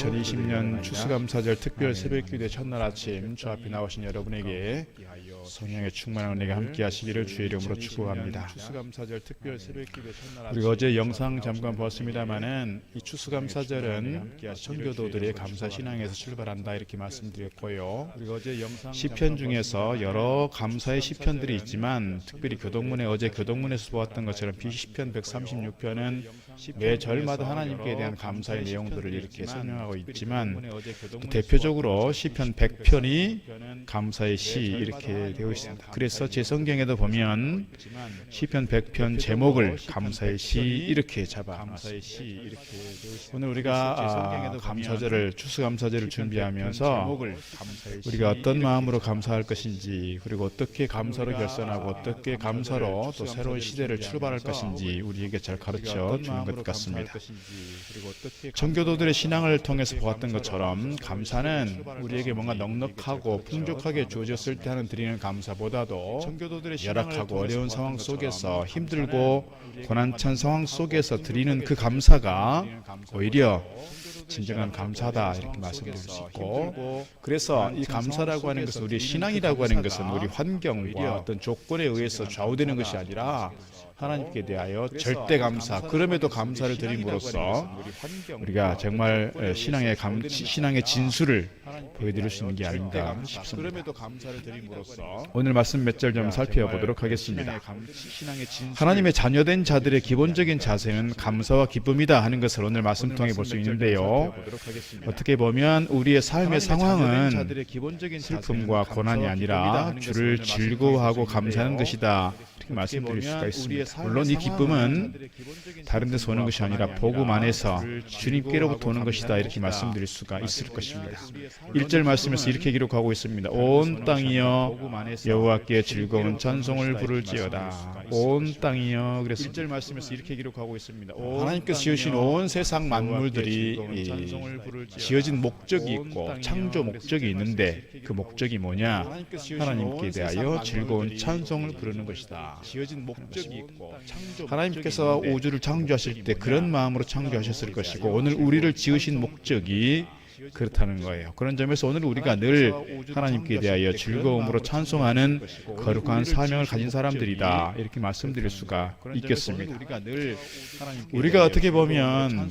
2020년 추수감사절 특별 새벽기도의 첫날 아침 저 앞에 나오신 여러분에게 성령의 충만한 은혜가 함께 하시기를 주의 이름으로 축복합니다. 추수감사절 특별 새벽기도의 첫날 아침, 우리 어제 영상 잠깐 봤습니다마는 이 추수감사절은 청교도들의 감사신앙에서 출발한다 이렇게 말씀드렸고요. 우리가 어제 영상 시편 중에서 여러 감사의 시편들이 있지만 특별히 교동문에 어제 교동문에서 보았던 것처럼 시편 136편은 매 절마다 하나님께 대한 감사의 내용들을 이렇게 설명하고 있지만 또 대표적으로 시편 100편이 감사의 시 이렇게 되어 있습니다. 그래서 제 성경에도 보면 시편 100편 제목을 감사의 시 이렇게 잡아놨습니다. 오늘 우리가 감사절을 추수감사절을 준비하면서 우리가 어떤 마음으로 감사할 것인지, 그리고 어떻게 감사로 결선하고 어떻게 감사로 또 새로운 시대를 출발할 것인지 우리에게 잘 가르쳐 주는 것 같습니다. 청교도들의 신앙을 통해서 보았던 것처럼 감사는 우리에게 뭔가 넉넉하고 풍족하게 주어졌을 때 하는 드리는 감사보다도 열악하고 어려운 상황 속에서 힘들고 고난찬 상황 속에서 드리는 그 감사가 오히려 진정한 감사다 이렇게 말씀드릴 수 있고, 그래서 이 감사라고 하는 것은, 우리 신앙이라고 하는 것은 우리 환경과 어떤 조건에 의해서 좌우되는 것이 아니라 하나님께 대하여 절대 감사, 그럼에도 감사를 드림으로써 우리가 정말 신앙의 진수를 보여드릴 수 있는 게 아닌가 싶습니다. 오늘 말씀 몇 절 좀 살펴보도록 하겠습니다. 하나님의 자녀된 자들의 기본적인 자세는 감사와 기쁨이다 하는 것을 오늘 말씀 통해 볼 수 있는데요, 어떻게 보면 우리의 삶의 상황은 슬픔과 고난이 아니라 주를 즐거워하고 감사하는 것이다 이렇게 말씀드릴 수가 있습니다. 물론 이 기쁨은 다른 데서 오는 것이 아니라 복음 안에서 주님께로부터 오는 것이다 이렇게 말씀드릴 수가 있을 것입니다. 1절 말씀에서 이렇게 기록하고 있습니다. 온 땅이여 여호와께 즐거운 찬송을 부를지어다. 온 땅이여. 그래서 1절 말씀에서 이렇게 기록하고 있습니다. 하나님께서 지으신 온 세상 만물들이 지어진 목적이 있고 창조 목적이 있는데 그 목적이 뭐냐? 하나님께 대하여 즐거운 찬송을 부르는 것이다. 지어진 목적이 있고 하나님께서 우주를 창조하실 때 그런 마음으로 창조하셨을 것이고, 오늘 우리를 지으신 목적이 그렇다는 거예요. 그런 점에서 오늘 우리가 늘 하나님께 대하여 즐거움으로 찬송하는 거룩한 사명을 가진 사람들이다 이렇게 말씀드릴 수가 있겠습니다. 우리가 어떻게 보면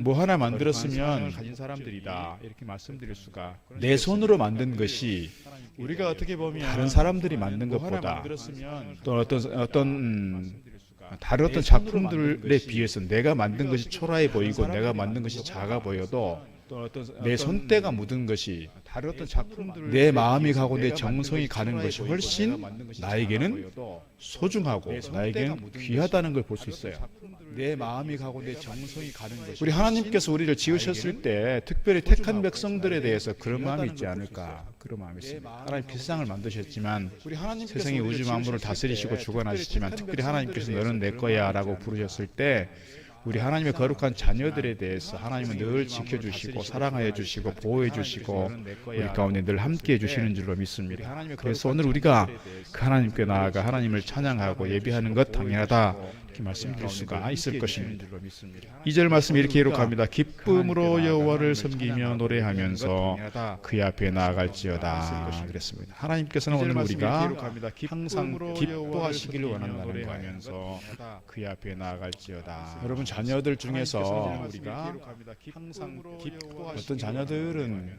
뭐 하나 만들었으면 가진 사람들이다 이렇게 말씀드릴 수가, 내 손으로 만든 것이 우리가 어떻게 보면 다른 사람들이 만든 것보다 또 다른 어떤 작품들에 비해서 내가 만든 것이 초라해 보이고 내가 만든 것이 작아 보여도 내 손때가 묻은 것이, 내 마음이 가고 내 정성이 가는 것이 훨씬 나에게는 소중하고 나에게는 귀하다는 걸 볼 수 있어요. 내 마음이 가고 내 정성이 가는 것이, 우리 하나님께서 우리를 지으셨을 때 특별히 택한 백성들에 대해서 그런 마음이 있지 않을까, 그런 마음이 있습니다. 하나님 세상을 만드셨지만, 세상의 우주 만물을 다스리시고 주관하시지만 특별히 하나님께서 너는 내 거야 라고 부르셨을 때 우리 하나님의 거룩한 자녀들에 대해서 하나님은 늘 지켜주시고 사랑하여 주시고 보호해 주시고 우리 가운데 늘 함께해 주시는 줄로 믿습니다. 그래서 오늘 우리가 그 하나님께 나아가 하나님을 찬양하고 예배하는 것 당연하다 이렇게 말씀드릴 수가 있을 것입니다. 2절 말씀 이렇게 기록합니다. 기쁨으로 여호와를 섬기며 노래하면서 그의 앞에 나아갈지어다 그랬습니다. 하나님께서는 오늘 우리가 항상 기뻐하시기를 원한다는 거예요. 그의 앞에 나아갈지어다. 여러분, 자녀들 중에서 우리가 항상 어떤 자녀들은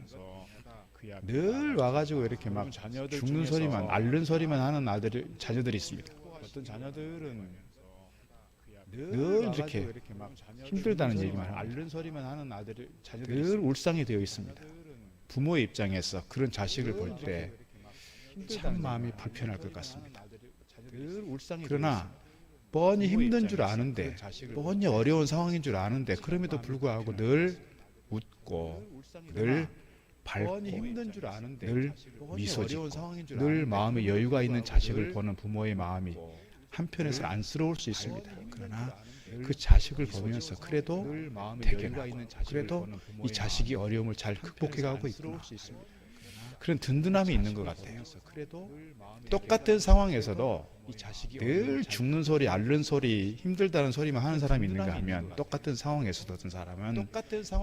늘 와가지고 이렇게 막 죽는 소리만, 앓는 소리만 하는 자녀들이 있습니다. 어떤 자녀들은 늘 이렇게 힘들다는 얘기만 앓는 소리만 하는 자녀들이 늘 울상이 되어 있습니다. 부모의 입장에서 그런 자식을 볼 때 참 마음이 불편할 것 같습니다. 그러나 뻔히 힘든 줄 아는데, 뻔히 어려운 상황인 줄 아는데 그럼에도 불구하고 늘 웃고 늘 밝고 늘 미소 짓고 늘 마음에 여유가 있는 자식을 보는 부모의 마음이 한편에서 안쓰러울 수 있습니다. 그러나 그 자식을 보면서 그래도 대견하고 그래도 이 자식이 어려움을 잘 극복해가고 있구나, 그런 든든함이 있는 것 같아요. 똑같은 상황에서도 늘 죽는 소리, 앓는 소리, 힘들다는 소리만 하는 사람이 있는가 하면 똑같은 상황에서도 어떤 사람은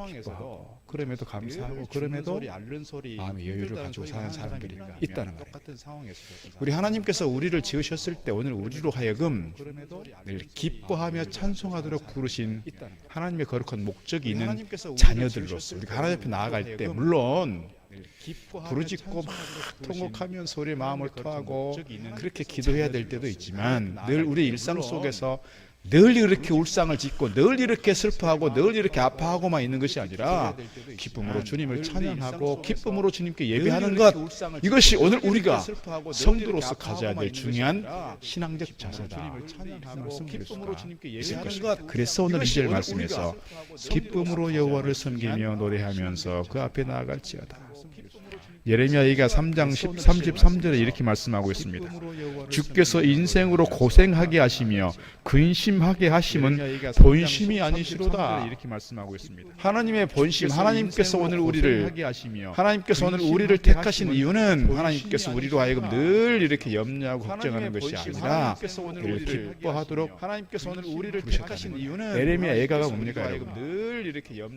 기뻐하고 그럼에도 감사하고 그럼에도 마음의 여유를 가지고 사는 사람들이 있다는 거예요. 우리 하나님께서 우리를 지으셨을 때 오늘 우리로 하여금 늘 기뻐하며 찬송하도록 부르신 하나님의 거룩한 목적이 있는 자녀들로서 우리가 하나님 앞에 나아갈 때 물론 부르짖고 막 통곡하면 소리에 마음을 토하고 그렇게 기도해야 될 때도 있지만 늘 우리 일상 속에서 늘 이렇게 울상을 짓고 늘 이렇게 슬퍼하고 늘 이렇게 아파하고만 있는 것이 아니라 기쁨으로 주님을 찬양하고 기쁨으로 주님께 예배하는 것, 이것이 오늘 우리가 성도로서 가져야 될 중요한 신앙적 자세다. 기쁨으로 주님께 예배하는 것. 그래서 오늘 2절 말씀에서 기쁨으로 여호와를 섬기며 노래하면서 그 앞에 나아갈지어다. 예레미야가 3장 33절에 이렇게 말씀하고 있습니다. 주께서 인생으로 고생하게 하시며 근심하게 하심은 본심이 아니시로다. 이렇게 말씀하고 있습니다. 하나님의 본심, 하나님께서 오늘 우리를 택하신 이유는 하나님께서 우리로 하여금 늘 이렇게 염려하고 걱정하는 것이 아니라 늘 기뻐하도록 하나님께서 오늘 우리를 택하신 이유는 예레미야 애가가 뭡니까?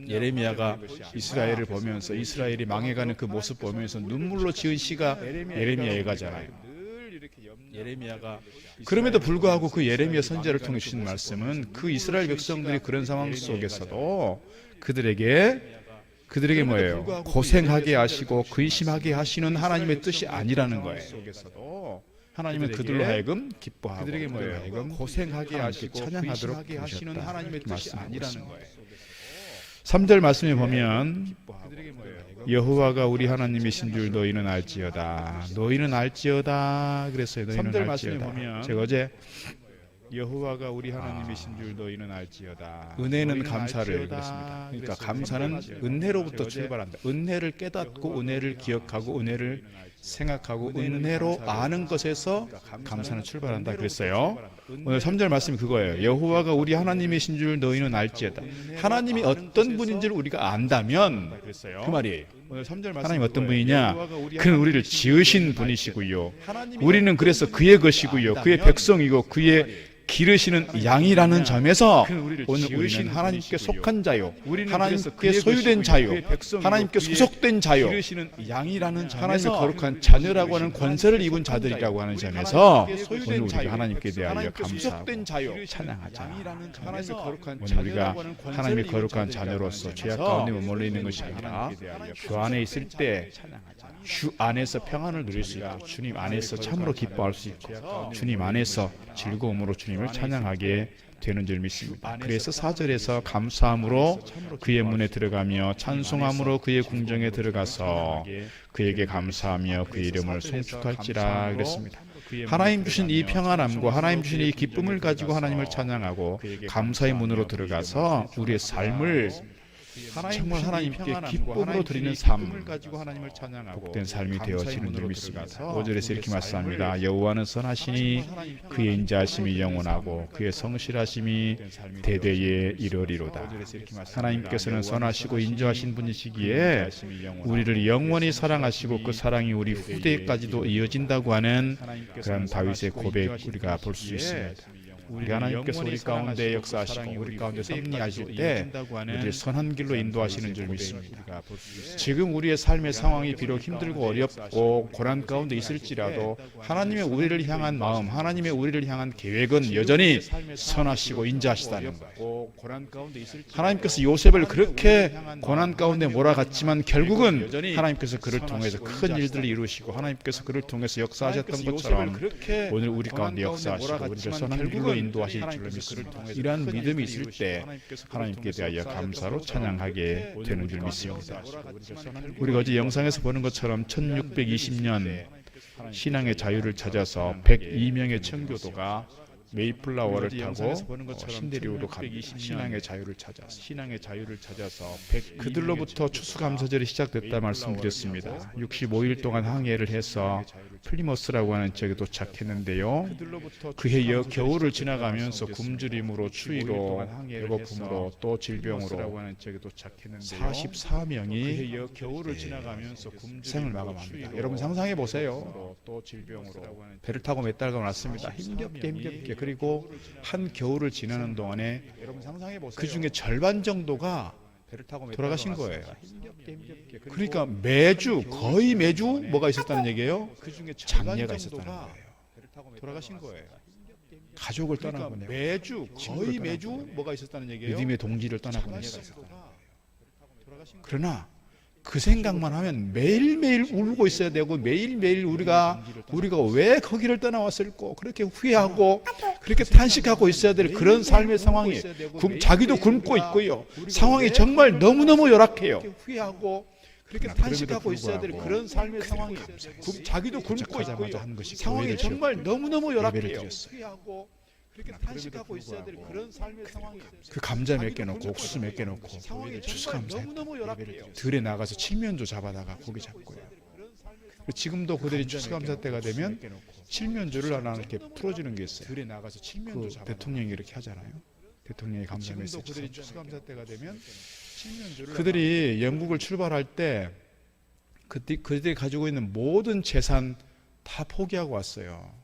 예레미야가 이스라엘을 보면서 이스라엘이 망해가는 그 모습 보면서 눈물로 지은 시가 예레미야 애가잖아요. 그럼에도 불구하고 그 예레미야 선지자를 통해 주신 말씀은 그 이스라엘 백성들이 그런 상황 속에서도 그들에게 뭐예요? 고생하게 하시고 근심하게 하시는 하나님의 뜻이 아니라는 거예요. 하나님은 그들로 하여금 기뻐하고 그들에게 뭐예요? 고생하게 하시고 찬양하도록 하시는 하나님의 뜻이 아니라는 거예요. 3절 말씀에 보면 여호와가 우리 하나님이신 줄 너희는 알지어다. 너희는 알지어다. 그랬어요. 너희는 알지어다. 제가 어제 여호와가 우리 하나님이신 줄 너희는 알지어다. 은혜는 감사를 그랬습니다. 그러니까 감사는 은혜로부터 출발한다. 은혜를 깨닫고 은혜를 기억하고 은혜를 생각하고 은혜로 아는 것에서 감사는 출발한다 그랬어요. 오늘 3절 말씀이 그거예요. 여호와가 우리 하나님이신 줄 너희는 알지어다. 하나님이 어떤 분인지를 우리가 안다면 그 말이에요. 하나님 어떤 분이냐? 그는 우리를 지으신 분이시고요. 우리는 그래서 그의 것이고요. 그의 백성이고 그의 기르시는 양이라는 점에서 오늘 우리는 하나님께 속한 자요, 하나님께 소유된 자요, 하나님께 소속된 자요, 하나님의 거룩한 자녀라고 하는 권세를 입은 자들이라고 하는 점에서 오늘 우리가 하나님께 대하여 감사하고 찬양하자. 오늘 우리가 하나님의 거룩한 자녀로서 죄악 가운데 머물러 있는 것이 아니라 주 안에 있을 때 주 안에서 평안을 누릴 수 있고 주님 안에서 참으로 기뻐할 수 있고 주님 안에서 즐거움으로 주님을 찬양하게 되는 줄 믿습니다. 그래서 4절에서 감사함으로 그의 문에 들어가며 찬송함으로 그의 궁정에 들어가서 그에게 감사하며 그의 이름을 송축할지라 그랬습니다. 하나님 주신 이 평안함과 하나님 주신 이 기쁨을 가지고 하나님을 찬양하고 감사의 문으로 들어가서 우리의 삶을 정말 하나님께 기쁨으로 드리는 삶, 복된 삶이 되어지는 줄 믿습니다. 5절에서 이렇게 말씀합니다. 여호와는 선하시니 그의 인자하심이 영원하고 그의 성실하심이 대대에 이르리로다. 하나님께서는 선하시고 인자하신 분이시기에 우리를 영원히 사랑하시고 그 사랑이 우리 후대까지도 이어진다고 하는 그런 다윗의 고백 우리가 볼 수 있습니다. 우리 하나님께서 우리 가운데 역사하시고 우리 가운데 섭리하실 때 우리를 선한 길로 인도하시는 줄 믿습니다. 지금 우리의 삶의 상황이 비록 힘들고 어렵고 고난 가운데 있을지라도 하나님의 우리를 향한 마음, 하나님의 우리를 향한 계획은 여전히 선하시고 인자하시다는 거예요. 하나님께서 요셉을 그렇게 고난 가운데 몰아갔지만 결국은 하나님께서 그를 통해서 큰 일들을 이루시고 하나님께서 그를 통해서 역사하셨던 것처럼 오늘 우리 가운데 역사하시고 우리를 선한 길로 인도하실 줄로 믿습니다. 이러한 믿음이 있을 때 하나님께 대하여 감사로 찬양하게 되는 줄 믿습니다. 우리가 어제 영상에서 보는 것처럼 1620년 신앙의 자유를 찾아서 102명의 청교도가 메이플라워를 타고 신대륙으로 갑니다. 신앙의 자유를 찾아서 그들로부터 추수감사절이 시작됐다 말씀드렸습니다. 65일 동안 항해를 해서 플리머스라고 하는 지역에 도착했는데요. 그해 겨울을 지나가면서 굶주림으로 추위로 배고픔으로 또 질병으로 44명이 생을 마감합니다. 여러분 상상해 보세요. 배를 타고 몇 달간 왔습니다. 힘겹게. 그리고 한 겨울을 지나는 동안에 그 중에 절반 정도가 돌아가신 거예요. 그러니까 거의 매주 뭐가 있었다는 얘기예요? 장례가 있었다는 거예요. 돌아가신 거예요. 가족을 떠나보내고 거의 매주 뭐가 있었다는 얘기예요? 믿음의 동지를 떠나보냈어요. 그러나 그 생각만 하면 매일매일 울고 있어야 되고 매일매일 우리가 왜 거기를 떠나왔을까 그렇게 후회하고 그렇게 탄식하고 있어야 될 그런 삶의 상황이 자기도 굶고 있고요. 상황이 정말 너무너무 열악해요. 후회하고 그렇게 탄식하고 있어야 될 그런 삶의 상황이 자기도 굶고 있고요. 상황이 정말 너무너무 열악해요. 그렇게 탄식하고 있어야 될 그런 삶의 상황이 그 감자 몇 개 넣고 옥수수 몇 개 넣고 추수감사했다. 들에 나가서 칠면조 잡아다가 고기 잡고요. 지금도 그들이 추수감사 때가 되면 칠면조를 하나 이렇게 풀어주는 게 있어요. 들에 나가서 칠면조 잡아. 대통령이 이렇게 하잖아요. 대통령이 감사 메시지. 그들이 추수감사 때가 되면 그들이 영국을 출발할 때 그들이 가지고 있는 모든 재산 다 포기하고 왔어요.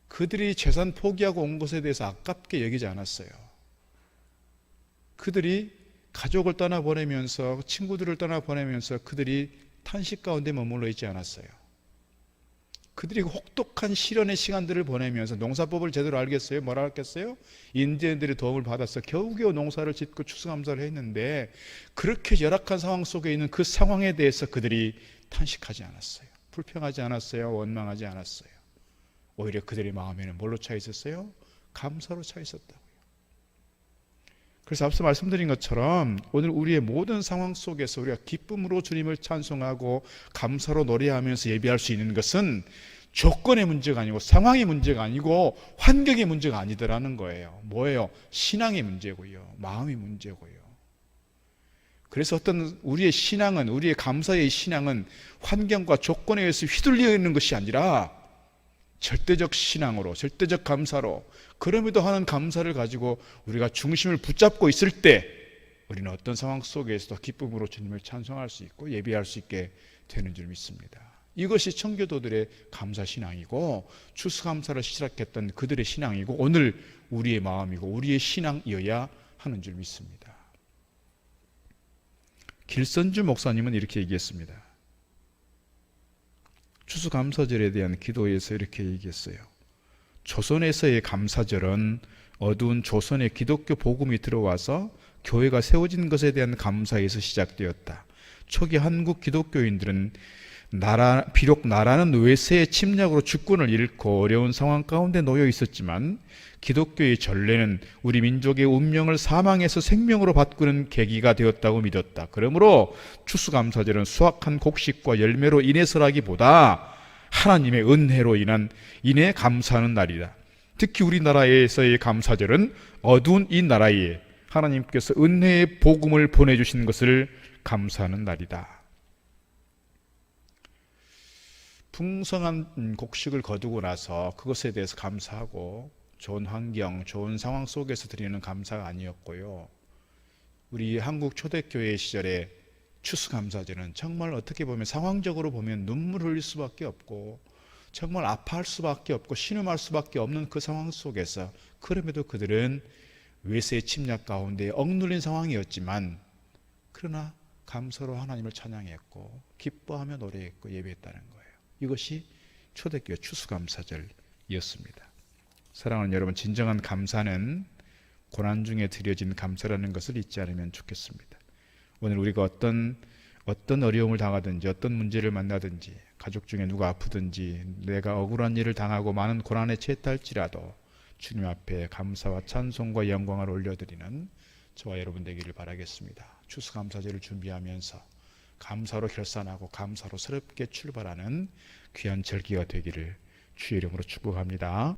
그들이 재산 포기하고 온 것에 대해서 아깝게 여기지 않았어요. 그들이 가족을 떠나보내면서 친구들을 떠나보내면서 그들이 탄식 가운데 머물러 있지 않았어요. 그들이 혹독한 시련의 시간들을 보내면서 농사법을 제대로 알겠어요? 뭐라 했겠어요? 인디언들의 도움을 받아서 겨우겨우 농사를 짓고 추수감사를 했는데 그렇게 열악한 상황 속에 있는 그 상황에 대해서 그들이 탄식하지 않았어요. 불평하지 않았어요. 원망하지 않았어요. 오히려 그들의 마음에는 뭘로 차 있었어요? 감사로 차 있었다고요. 그래서 앞서 말씀드린 것처럼 오늘 우리의 모든 상황 속에서 우리가 기쁨으로 주님을 찬송하고 감사로 노래하면서 예배할 수 있는 것은 조건의 문제가 아니고 상황의 문제가 아니고 환경의 문제가 아니더라는 거예요. 뭐예요? 신앙의 문제고요. 마음의 문제고요. 그래서 우리의 신앙은, 우리의 감사의 신앙은 환경과 조건에 의해서 휘둘려 있는 것이 아니라 절대적 신앙으로, 절대적 감사로, 그럼에도 하는 감사를 가지고 우리가 중심을 붙잡고 있을 때 우리는 어떤 상황 속에서도 기쁨으로 주님을 찬송할 수 있고 예배할 수 있게 되는 줄 믿습니다. 이것이 청교도들의 감사신앙이고 추수감사를 시작했던 그들의 신앙이고 오늘 우리의 마음이고 우리의 신앙이어야 하는 줄 믿습니다. 길선주 목사님은 이렇게 얘기했습니다. 추수감사절에 대한 기도에서 이렇게 얘기했어요. 조선에서의 감사절은 어두운 조선의 기독교 복음이 들어와서 교회가 세워진 것에 대한 감사에서 시작되었다. 초기 한국 기독교인들은 비록 나라는 외세의 침략으로 주권을 잃고 어려운 상황 가운데 놓여 있었지만 기독교의 전례는 우리 민족의 운명을 사망에서 생명으로 바꾸는 계기가 되었다고 믿었다. 그러므로 추수감사절은 수확한 곡식과 열매로 인해서라기보다 하나님의 은혜로 인해 감사하는 날이다. 특히 우리나라에서의 감사절은 어두운 이 나라에 하나님께서 은혜의 복음을 보내주신 것을 감사하는 날이다. 풍성한 곡식을 거두고 나서 그것에 대해서 감사하고 좋은 환경, 좋은 상황 속에서 드리는 감사가 아니었고요. 우리 한국 초대교회 시절에 추수감사절은 정말 어떻게 보면 상황적으로 보면 눈물 흘릴 수밖에 없고 정말 아파할 수밖에 없고 신음할 수밖에 없는 그 상황 속에서 그럼에도 그들은 외세의 침략 가운데 억눌린 상황이었지만 그러나 감사로 하나님을 찬양했고 기뻐하며 노래했고 예배했다는 거예요. 이것이 초대교회 추수감사절이었습니다. 사랑하는 여러분, 진정한 감사는 고난 중에 드려진 감사라는 것을 잊지 않으면 좋겠습니다. 오늘 우리가 어떤 어려움을 당하든지 어떤 문제를 만나든지 가족 중에 누가 아프든지 내가 억울한 일을 당하고 많은 고난에 처했할지라도 주님 앞에 감사와 찬송과 영광을 올려드리는 저와 여러분 되기를 바라겠습니다. 추수감사절을 준비하면서 감사로 결산하고 감사로 새롭게 출발하는 귀한 절기가 되기를 주의 이름으로 축복합니다.